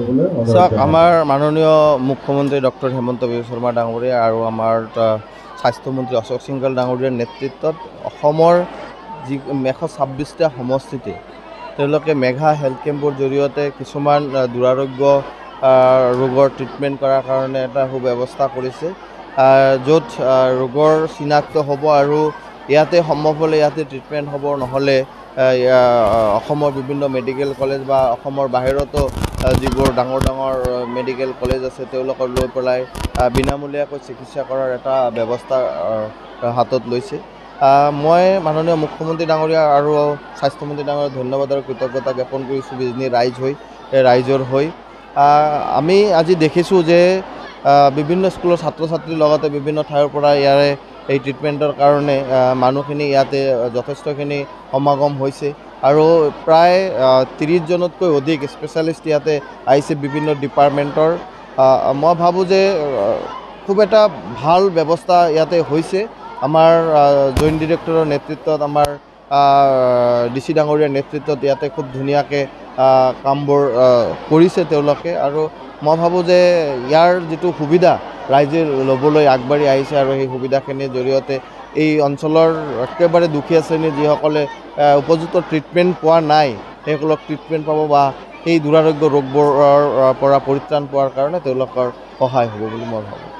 চাওক আমাৰ মাননীয় মুখ্যমন্ত্ৰী ডক্টৰ হিমন্ত বিশ্ব শৰ্মা ডাঙৰীয়া আৰু আমাৰ স্বাস্থ্যমন্ত্ৰী অশোক সিংঘল ডাঙৰীয়াৰ নেতৃত্বত অসমৰ যি 126টা সমষ্টিতে তেওঁলোকে মেঘা হেল্থ কেম্পৰ জৰিয়তে কিছুমান দুৰাৰোগ্য ৰোগৰ ট্ৰিটমেণ্ট কৰাৰ কাৰণে এটা সুব্যৱস্থা কৰিছে, য'ত ৰোগৰ চিনাক্ত হ'ব আৰু ইয়াতে সম্ভৱ হ'লে ইয়াতে ট্ৰিটমেণ্ট হ'ব, নহ'লে অসমৰ বিভিন্ন মেডিকেল কলেজ বা অসমৰ বাহিৰতো যিবোৰ ডাঙৰ ডাঙৰ মেডিকেল কলেজ আছে তেওঁলোকক লৈ পেলাই বিনামূলীয়াকৈ চিকিৎসা কৰাৰ এটা ব্যৱস্থা হাতত লৈছে। মই মাননীয় মুখ্যমন্ত্ৰী ডাঙৰীয়া আৰু স্বাস্থ্যমন্ত্ৰী ডাঙৰীয়াক ধন্যবাদ আৰু কৃতজ্ঞতা জ্ঞাপন কৰিছোঁ বিজনী ৰাইজৰ হৈ। আমি আজি দেখিছোঁ যে বিভিন্ন স্কুলৰ ছাত্ৰ ছাত্ৰীৰ লগতে বিভিন্ন ঠাইৰ পৰা ইয়াৰে এই ট্ৰিটমেণ্টৰ কাৰণে মানুহখিনি ইয়াতে যথেষ্টখিনি সমাগম হৈছে আৰু প্ৰায় 30জনতকৈ অধিক স্পেচিয়েলিষ্ট ইয়াতে আহিছে বিভিন্ন ডিপাৰ্টমেণ্টৰ। মই ভাবোঁ যে খুব এটা ভাল ব্যৱস্থা ইয়াতে হৈছে। আমাৰ জইণ্ট ডিৰেক্টৰৰ নেতৃত্বত, আমাৰ DC ডাঙৰীয়াৰ নেতৃত্বত ইয়াতে খুব ধুনীয়াকৈ কামবোৰ কৰিছে তেওঁলোকে, আৰু মই ভাবোঁ যে ইয়াৰ যিটো সুবিধা ৰাইজে ল'বলৈ আগবাঢ়ি আহিছে আৰু সেই সুবিধাখিনিৰ জৰিয়তে এই অঞ্চলৰ একেবাৰে দুখীয়া শ্ৰেণীৰ যিসকলে উপযুক্ত ট্ৰিটমেণ্ট পোৱা নাই সেইসকলক ট্ৰিটমেণ্ট পাব বা সেই দুৰাৰোগ্য ৰোগবোৰৰ পৰা পৰিত্ৰাণ পোৱাৰ কাৰণে তেওঁলোকৰ সহায় হ'ব বুলি মই ভাবোঁ।